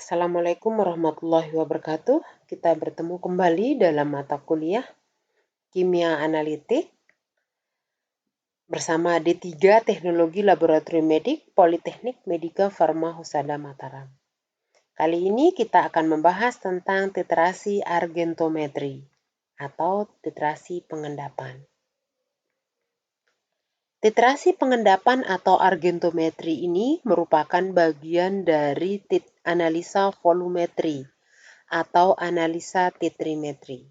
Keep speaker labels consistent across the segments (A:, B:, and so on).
A: Assalamualaikum warahmatullahi wabarakatuh. Kita bertemu kembali dalam mata kuliah Kimia Analitik bersama D3 Teknologi Laboratorium Medik Politeknik Medika Farma Husada Mataram. Kali ini kita akan membahas tentang titrasi argentometri atau titrasi pengendapan. Titrasi pengendapan atau argentometri ini merupakan bagian dari analisa volumetri atau analisa titrimetri.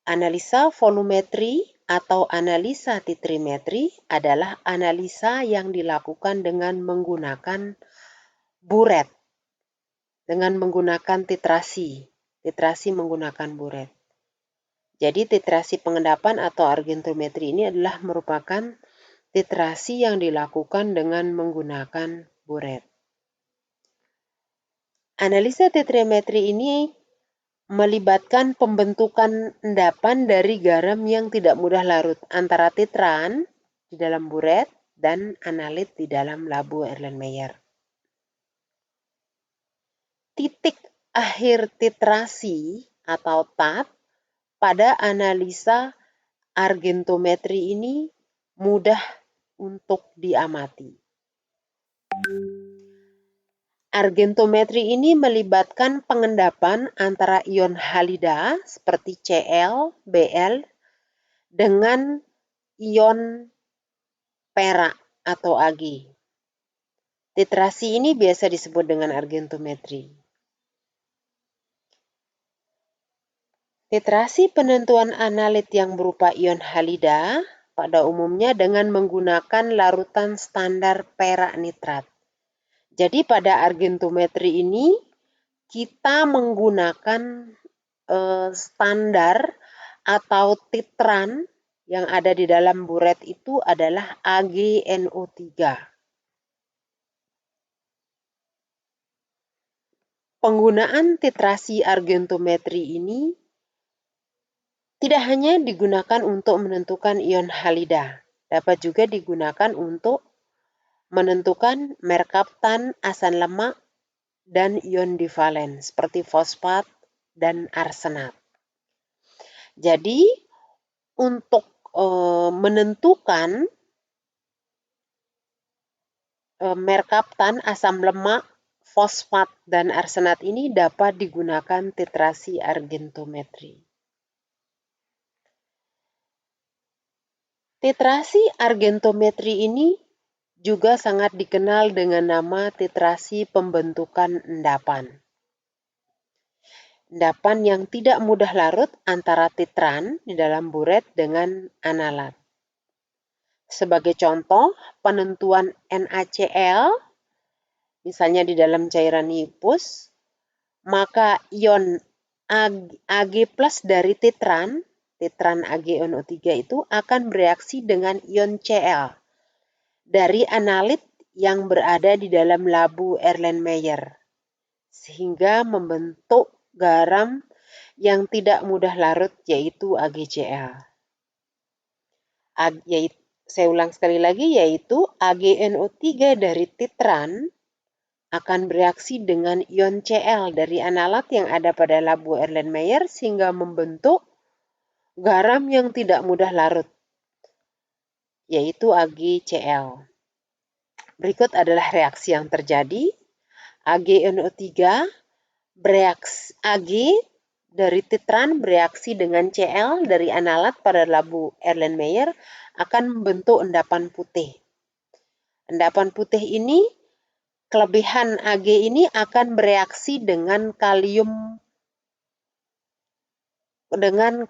A: Analisa volumetri atau analisa titrimetri adalah analisa yang dilakukan dengan menggunakan buret, dengan menggunakan titrasi menggunakan buret. Jadi titrasi pengendapan atau argentometri ini adalah merupakan titrasi yang dilakukan dengan menggunakan buret. Analisa titrimetri ini melibatkan pembentukan endapan dari garam yang tidak mudah larut antara titran di dalam buret dan analit di dalam labu Erlenmeyer. Titik akhir titrasi atau TAT pada analisa argentometri ini mudah untuk diamati. Argentometri ini melibatkan pengendapan antara ion halida seperti Cl, Bl dengan ion perak atau Ag. Titrasi ini biasa disebut dengan argentometri. Titrasi penentuan analit yang berupa ion halida pada umumnya dengan menggunakan larutan standar perak nitrat. Jadi pada argentometri ini kita menggunakan standar atau titran yang ada di dalam buret itu adalah AgNO3. Penggunaan titrasi argentometri ini tidak hanya digunakan untuk menentukan ion halida, dapat juga digunakan untuk menentukan merkaptan asam lemak dan ion divalen seperti fosfat dan arsenat. Jadi untuk menentukan merkaptan asam lemak, fosfat dan arsenat ini dapat digunakan titrasi argentometri. Titrasi argentometri ini juga sangat dikenal dengan nama titrasi pembentukan endapan. Endapan yang tidak mudah larut antara titran di dalam buret dengan analat. Sebagai contoh, penentuan NaCl, misalnya di dalam cairan hipus, maka ion Ag+ dari titran AgNO3 itu akan bereaksi dengan ion Cl dari analit yang berada di dalam labu Erlenmeyer, sehingga membentuk garam yang tidak mudah larut yaitu AgCl. Saya ulang sekali lagi, yaitu AgNO3 dari titran akan bereaksi dengan ion Cl dari analat yang ada pada labu Erlenmeyer sehingga membentuk garam yang tidak mudah larut, yaitu AgCl. Berikut adalah reaksi yang terjadi. AgNO3 bereaksi, Ag dari titran bereaksi dengan Cl dari analat pada labu Erlenmeyer akan membentuk endapan putih. Endapan putih ini, kelebihan Ag ini akan bereaksi dengan kalium dengan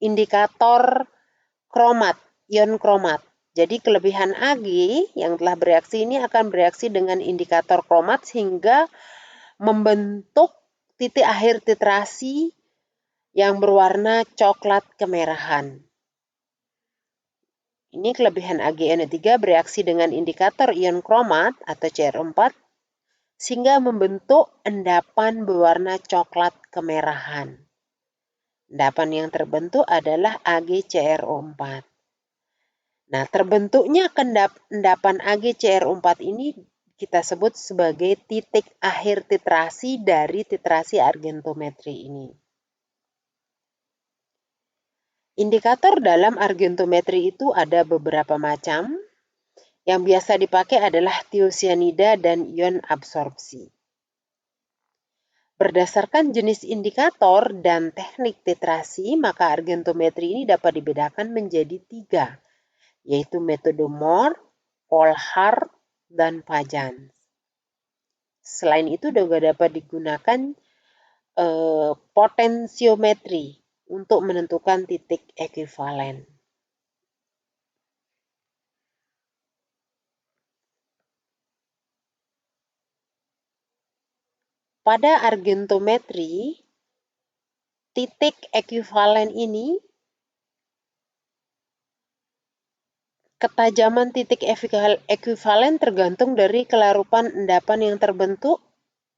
A: indikator kromat, ion kromat. Jadi kelebihan Ag yang telah bereaksi ini akan bereaksi dengan indikator kromat sehingga membentuk titik akhir titrasi yang berwarna coklat kemerahan. Ini kelebihan AgNO3 bereaksi dengan indikator ion kromat atau Cr4 sehingga membentuk endapan berwarna coklat kemerahan. Endapan yang terbentuk adalah AgCrO4. Nah, terbentuknya endapan AgCrO4 ini kita sebut sebagai titik akhir titrasi dari titrasi argentometri ini. Indikator dalam argentometri itu ada beberapa macam. Yang biasa dipakai adalah tiosianida dan ion absorpsi. Berdasarkan jenis indikator dan teknik titrasi, maka argentometri ini dapat dibedakan menjadi 3, yaitu metode Mohr, Volhard, dan Pajans. Selain itu juga dapat digunakan potensiometri untuk menentukan titik ekuivalen. Pada argentometri, titik ekuivalen ini, ketajaman titik ekuivalen tergantung dari kelarupan endapan yang terbentuk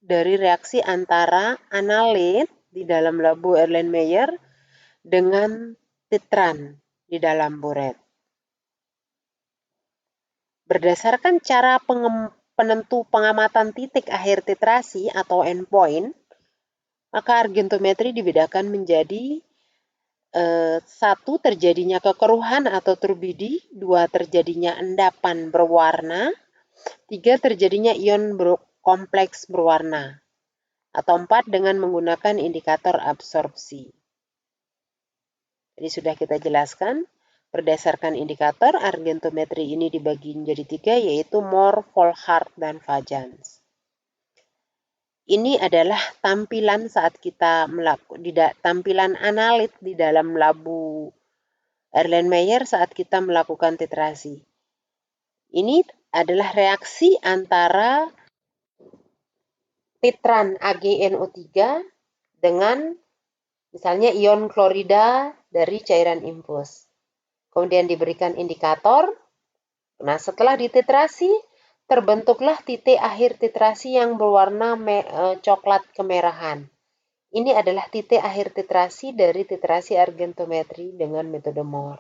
A: dari reaksi antara analit di dalam labu Erlenmeyer dengan titran di dalam buret. Berdasarkan cara penentu pengamatan titik akhir titrasi atau endpoint, maka argentometri dibedakan menjadi 1. Terjadinya kekeruhan atau turbidi, 2. Terjadinya endapan berwarna, 3. Terjadinya ion kompleks berwarna, atau 4. Dengan menggunakan indikator absorpsi. Jadi sudah kita jelaskan, berdasarkan indikator, argentometri ini dibagi menjadi 3, yaitu Mohr, Volhard, dan Pajans. Ini adalah tampilan saat kita tampilan analit di dalam labu Erlenmeyer saat kita melakukan titrasi. Ini adalah reaksi antara titran AgNO3 dengan misalnya ion klorida dari cairan infus. Kemudian diberikan indikator. Nah, setelah dititrasi, terbentuklah titik akhir titrasi yang berwarna coklat kemerahan. Ini adalah titik akhir titrasi dari titrasi argentometri dengan metode Mohr.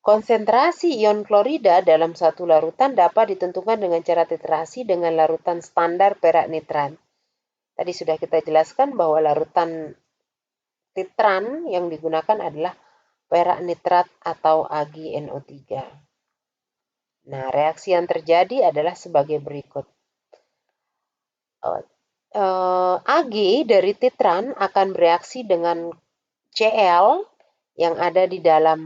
A: Konsentrasi ion klorida dalam satu larutan dapat ditentukan dengan cara titrasi dengan larutan standar perak nitrat. Tadi sudah kita jelaskan bahwa larutan titran yang digunakan adalah perak nitrat atau AgNO3. Nah, reaksi yang terjadi adalah sebagai berikut. Ag dari titran akan bereaksi dengan Cl yang ada di dalam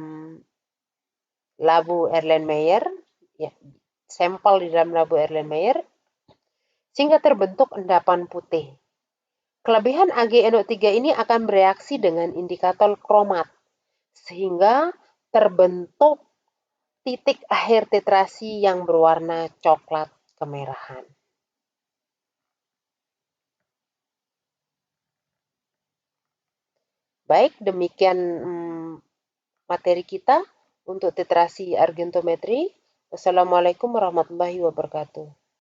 A: labu Erlenmeyer, ya, sampel di dalam labu Erlenmeyer, sehingga terbentuk endapan putih. Kelebihan AgNO3 ini akan bereaksi dengan indikator kromat, sehingga terbentuk titik akhir titrasi yang berwarna coklat kemerahan. Baik, demikian materi kita untuk titrasi argentometri. Wassalamualaikum warahmatullahi wabarakatuh.